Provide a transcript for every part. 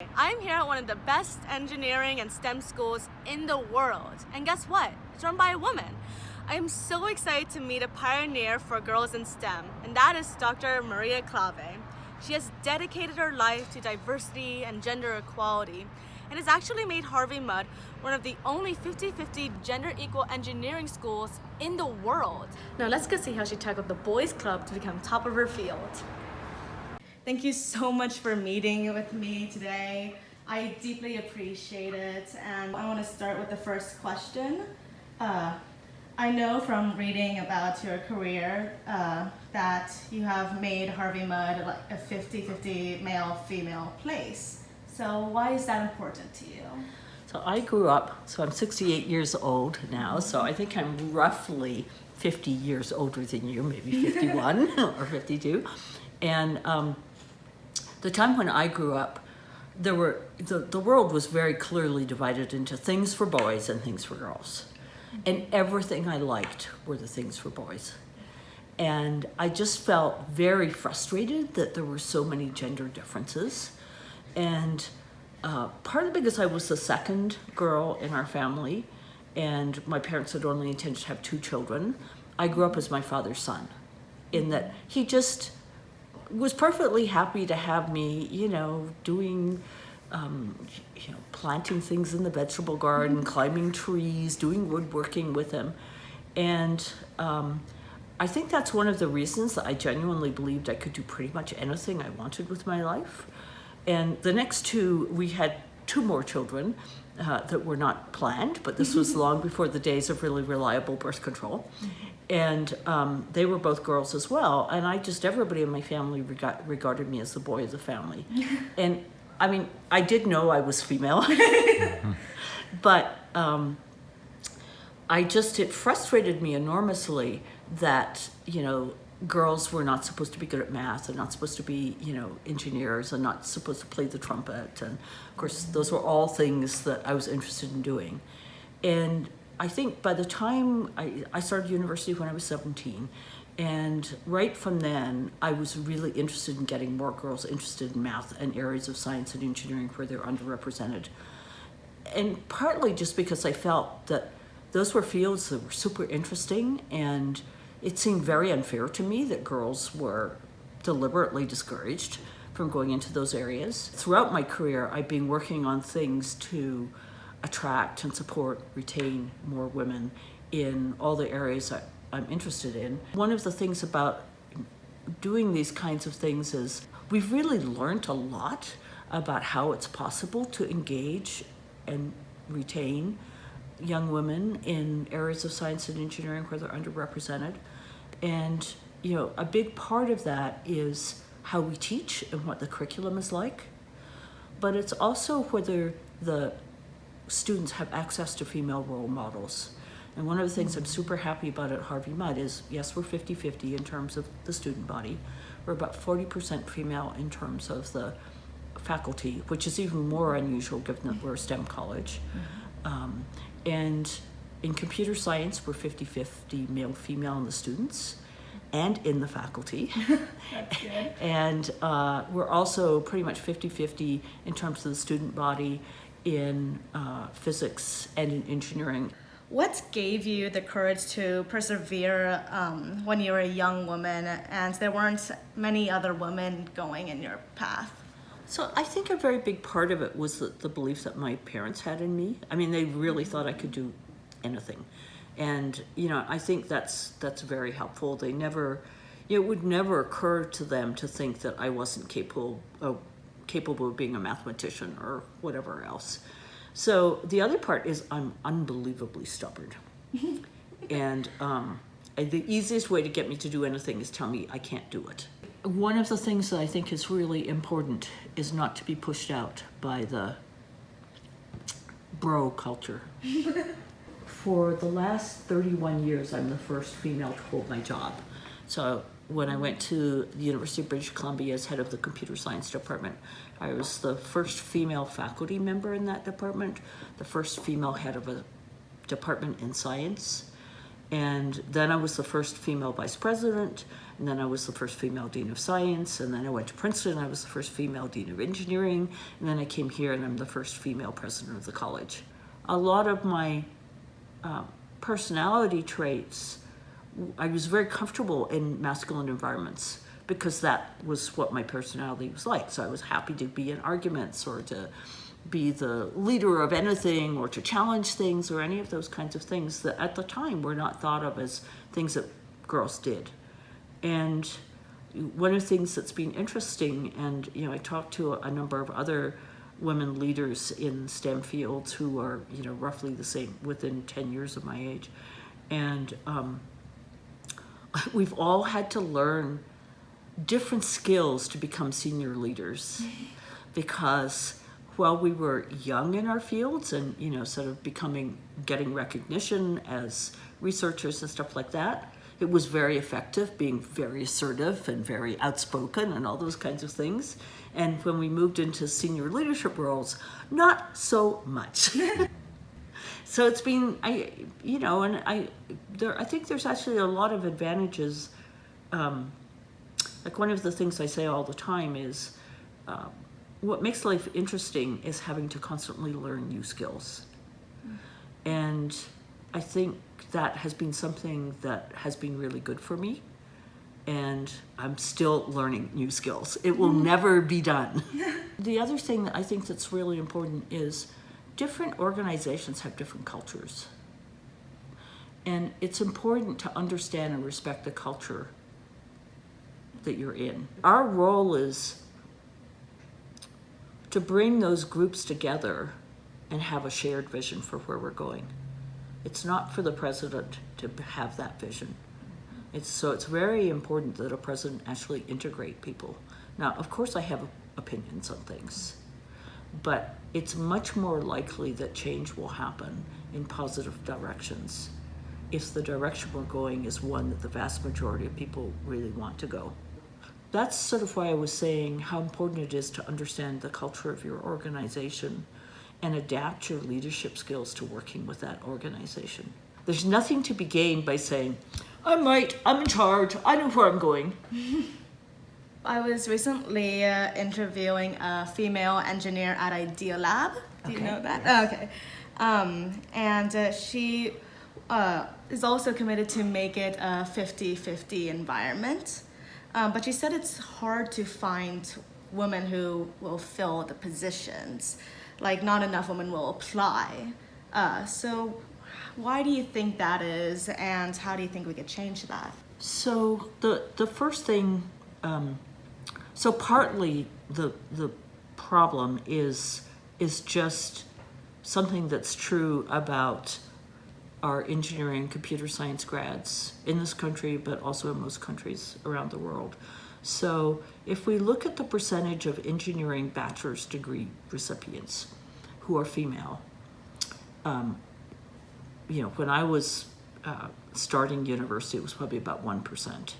I'm here at one of the best engineering and STEM schools in the world. And guess what? It's run by a woman. I am so excited to meet a pioneer for girls in STEM, and that is Dr. Maria Klawe. She has dedicated her life to diversity and gender equality, and has actually made Harvey Mudd one of the only 50-50 gender equal engineering schools in the world. Now let's go see how she tackled the boys club to become top of her field. Thank you so much for meeting with me today. I deeply appreciate it, and I want to start with the first question. I know from reading about your career that you have made Harvey Mudd like a 50-50 male-female place. So why is that important to you? So I grew up, so I'm 68 years old now, so I think I'm roughly 50 years older than you, maybe 51 or 52. And the time when I grew up, the world was very clearly divided into things for boys and things for girls. And everything I liked were the things for boys. And I just felt very frustrated that there were so many gender differences. And partly because I was the second girl in our family, and my parents had only intended to have 2 children, I grew up as my father's son, in that he just was perfectly happy to have me, doing, planting things in the vegetable garden, climbing trees, doing woodworking with him. And I think that's one of the reasons that I genuinely believed I could do pretty much anything I wanted with my life. And the next 2, we had 2 more children that were not planned, but this was long before the days of really reliable birth control. And they were both girls as well. And everybody in my family regarded me as the boy of the family. And I mean, I did know I was female, but it frustrated me enormously that, girls were not supposed to be good at math and not supposed to be, engineers and not supposed to play the trumpet. And of course, those were all things that I was interested in doing. And I think by the time I started university when I was 17, and right from then, I was really interested in getting more girls interested in math and areas of science and engineering where they're underrepresented. And partly just because I felt that those were fields that were super interesting, and it seemed very unfair to me that girls were deliberately discouraged from going into those areas. Throughout my career, I've been working on things to attract and support, retain more women in all the areas I'm interested in. One of the things about doing these kinds of things is we've really learned a lot about how it's possible to engage and retain young women in areas of science and engineering where they're underrepresented. And, a big part of that is how we teach and what the curriculum is like. But it's also whether the students have access to female role models. And one of the things I'm super happy about at Harvey Mudd is, yes, we're 50-50 in terms of the student body. We're about 40% female in terms of the faculty, which is even more unusual given that we're a STEM college. And in computer science, we're 50-50 male-female in the students and in the faculty. That's good. And we're also pretty much 50-50 in terms of the student body in physics and in engineering. What gave you the courage to persevere when you were a young woman and there weren't many other women going in your path? So I think a very big part of it was the belief that my parents had in me. I mean, they really thought I could do anything. And, I think that's very helpful. They never, it would never occur to them to think that I wasn't capable of being a mathematician or whatever else. So the other part is I'm unbelievably stubborn. And the easiest way to get me to do anything is tell me I can't do it. One of the things that I think is really important is not to be pushed out by the bro culture. For the last 31 years, I'm the first female to hold my job. So when I went to the University of British Columbia as head of the computer science department, I was the first female faculty member in that department, the first female head of a department in science, And then I was the first female vice president, and then I was the first female dean of science, and then I went to Princeton, I was the first female dean of engineering, and then I came here and I'm the first female president of the college. A lot of my personality traits, I was very comfortable in masculine environments because that was what my personality was like. So I was happy to be in arguments or to be the leader of anything or to challenge things or any of those kinds of things that at the time were not thought of as things that girls did. And one of the things that's been interesting, and I talked to a number of other women leaders in STEM fields who are roughly the same, within 10 years of my age, and we've all had to learn different skills to become senior leaders because while we were young in our fields and sort of getting recognition as researchers and stuff like that, it was very effective, being very assertive and very outspoken and all those kinds of things. And when we moved into senior leadership roles, not so much. So it's been, I think there's actually a lot of advantages. Like one of the things I say all the time is, what makes life interesting is having to constantly learn new skills. And I think that has been something that has been really good for me. And I'm still learning new skills. It will never be done. The other thing that I think that's really important is different organizations have different cultures. And it's important to understand and respect the culture that you're in. Our role is to bring those groups together and have a shared vision for where we're going. It's not for the president to have that vision. It's very important that a president actually integrate people. Now, of course, I have opinions on things, but it's much more likely that change will happen in positive directions if the direction we're going is one that the vast majority of people really want to go. That's sort of why I was saying how important it is to understand the culture of your organization and adapt your leadership skills to working with that organization. There's nothing to be gained by saying, I'm right, I'm in charge, I know where I'm going. I was recently interviewing a female engineer at Idea Lab. Do you know that? Oh, okay. And she is also committed to make it a 50-50 environment. But she said it's hard to find women who will fill the positions. Like, not enough women will apply. So why do you think that is, and how do you think we could change that? So the first thing, so partly the problem is just something that's true about our engineering and computer science grads in this country, but also in most countries around the world. So if we look at the percentage of engineering bachelor's degree recipients who are female, when I was starting university, it was probably about 1%.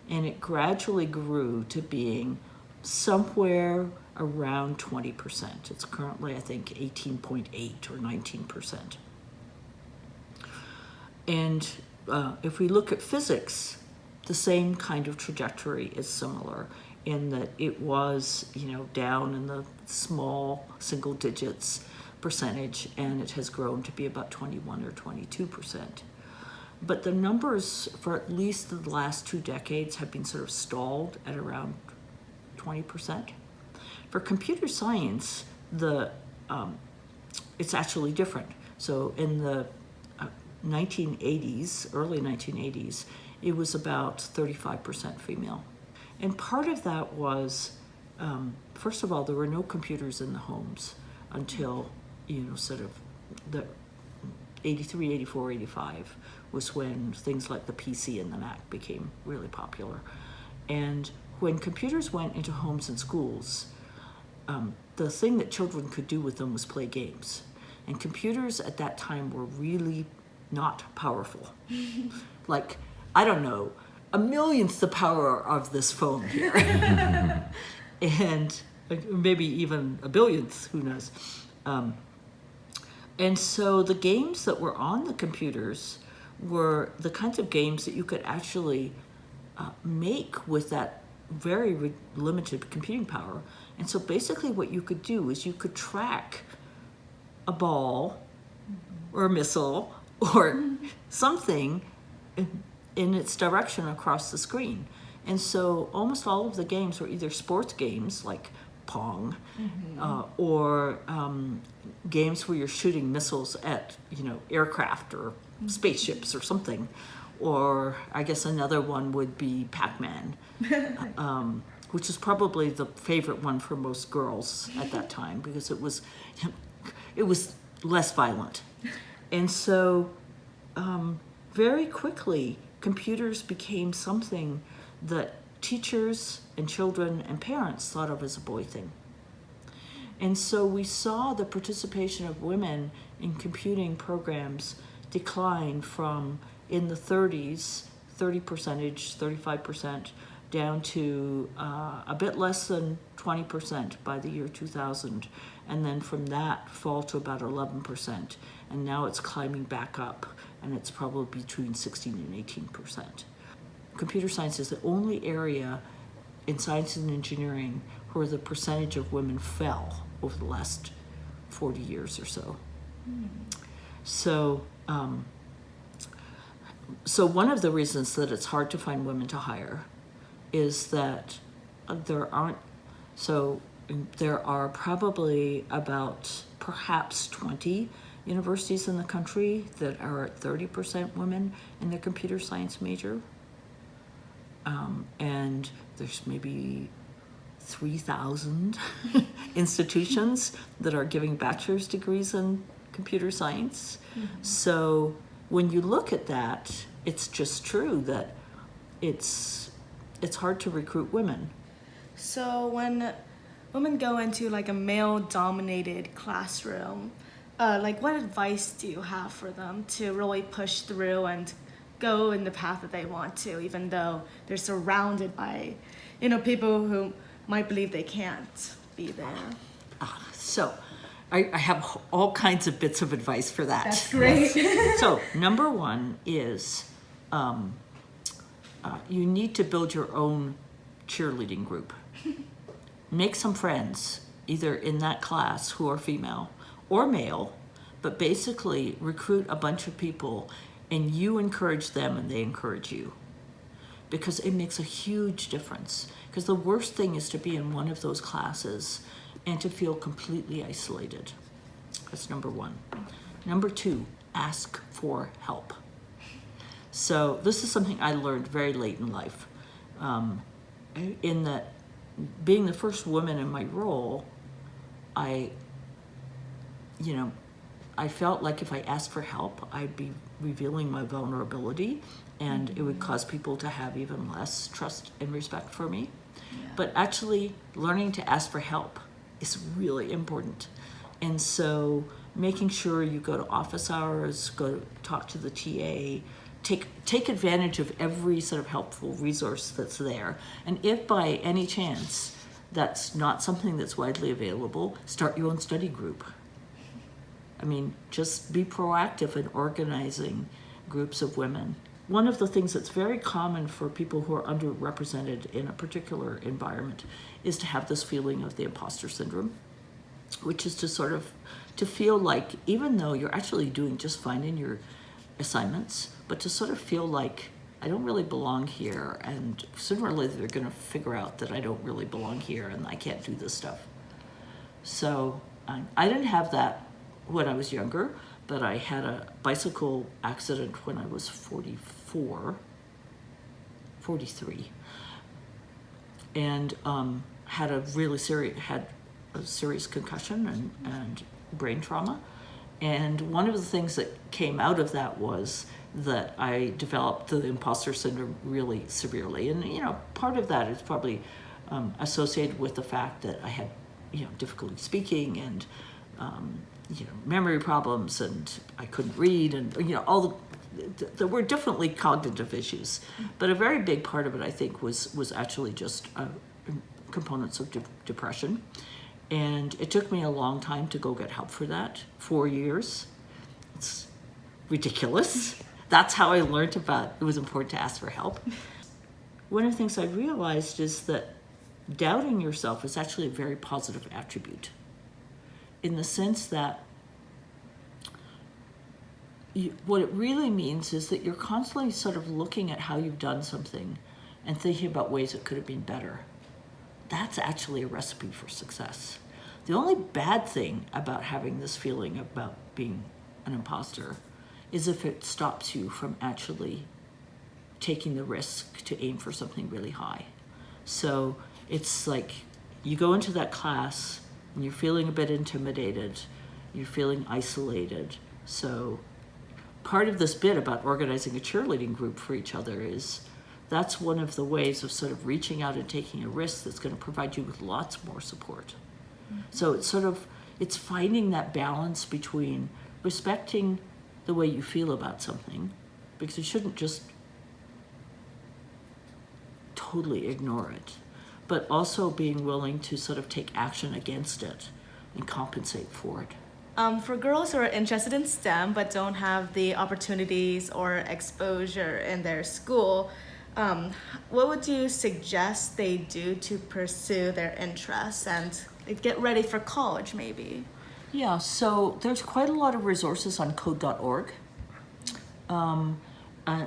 And it gradually grew to being somewhere around 20%. It's currently, I think, 18.8 or 19%. And if we look at physics, the same kind of trajectory is similar in that it was, down in the small single digits percentage, and it has grown to be about 21 or 22%. But the numbers for at least the last 2 decades have been sort of stalled at around 20%. For computer science, it's actually different. So in the 1980s, early 1980s, it was about 35% female. And part of that was, first of all, there were no computers in the homes until, sort of the 83, 84, 85 was when things like the PC and the Mac became really popular. And when computers went into homes and schools, the thing that children could do with them was play games. And computers at that time were really not powerful. Like, I don't know, a millionth the power of this phone here. And maybe even a billionth, who knows. And so the games that were on the computers were the kinds of games that you could actually make with that very limited computing power. And so basically what you could do is you could track a ball or a missile or something in its direction across the screen. And so almost all of the games were either sports games like Pong, or games where you're shooting missiles at, aircraft or spaceships or something. Or I guess another one would be Pac-Man, which is probably the favorite one for most girls at that time because it was less violent. And so very quickly, computers became something that teachers and children and parents thought of as a boy thing. And so we saw the participation of women in computing programs decline from in the 30s, 35%, down to a bit less than 20% by the year 2000. And then from that fall to about 11%. And now it's climbing back up, and it's probably between 16 and 18%. Computer science is the only area in science and engineering where the percentage of women fell over the last 40 years or so. So one of the reasons that it's hard to find women to hire is that there are probably about perhaps 20 universities in the country that are at 30% women in their computer science major. And there's maybe 3,000 institutions that are giving bachelor's degrees in computer science. So when you look at that, it's just true that it's hard to recruit women. So when women go into like a male-dominated classroom, what advice do you have for them to really push through and go in the path that they want to, even though they're surrounded by, people who might believe they can't be there? So I have all kinds of bits of advice for that. That's great. So number one is you need to build your own cheerleading group. Make some friends, either in that class who are female or male, but basically recruit a bunch of people and you encourage them and they encourage you. Because it makes a huge difference. Because the worst thing is to be in one of those classes and to feel completely isolated. That's number one. Number two, ask for help. So this is something I learned very late in life. In that, being the first woman in my role, I felt like if I asked for help, I'd be revealing my vulnerability, and it would cause people to have even less trust and respect for me. Yeah. But actually, learning to ask for help is really important. And so making sure you go to office hours, go talk to the TA, take advantage of every sort of helpful resource that's there. And if by any chance that's not something that's widely available, start your own study group. I mean, just be proactive in organizing groups of women. One of the things that's very common for people who are underrepresented in a particular environment is to have this feeling of the imposter syndrome, which is to feel like, even though you're actually doing just fine in your assignments, but to sort of feel like I don't really belong here, and sooner or later they're going to figure out that I don't really belong here and I can't do this stuff. So I didn't have that when I was younger, but I had a bicycle accident when I was 43, and had a serious concussion and brain trauma. And one of the things that came out of that was that I developed the imposter syndrome really severely. And, part of that is probably associated with the fact that I had, difficulty speaking and, memory problems, and I couldn't read, and, there were definitely cognitive issues. But a very big part of it, I think, was actually just components of depression. And it took me a long time to go get help for that, 4 years. It's ridiculous. that's how I learned about it was important to ask for help. One of the things I realized is that doubting yourself is actually a very positive attribute, in the sense that what it really means is that you're constantly sort of looking at how you've done something and thinking about ways it could have been better. That's actually a recipe for success. The only bad thing about having this feeling about being an imposter is if it stops you from actually taking the risk to aim for something really high. So it's like you go into that class and you're feeling a bit intimidated, you're feeling isolated. So part of this bit about organizing a cheerleading group for each other is that's one of the ways of sort of reaching out and taking a risk that's going to provide you with lots more support. So it's finding that balance between respecting the way you feel about something, because you shouldn't just totally ignore it, but also being willing to sort of take action against it and compensate for it. For girls who are interested in STEM but don't have the opportunities or exposure in their school, what would you suggest they do to pursue their interests and get ready for college maybe? Yeah, so there's quite a lot of resources on code.org.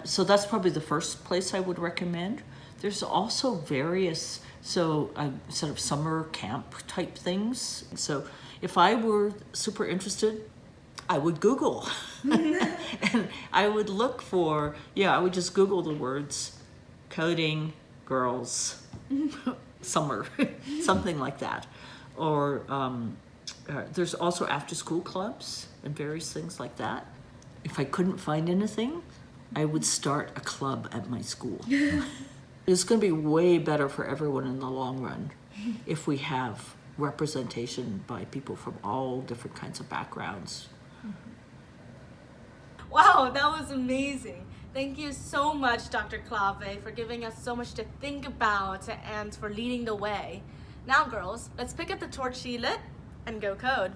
So that's probably the first place I would recommend. There's also various sort of summer camp type things. So if I were super interested, I would Google. And I would look for, I would just Google the words coding, girls, summer, something like that. Or there's also after school clubs and various things like that. If I couldn't find anything, I would start a club at my school. It's going to be way better for everyone in the long run if we have representation by people from all different kinds of backgrounds. Wow, that was amazing. Thank you so much, Dr. Klawe, for giving us so much to think about and for leading the way. Now, girls, let's pick up the torch she lit and go code.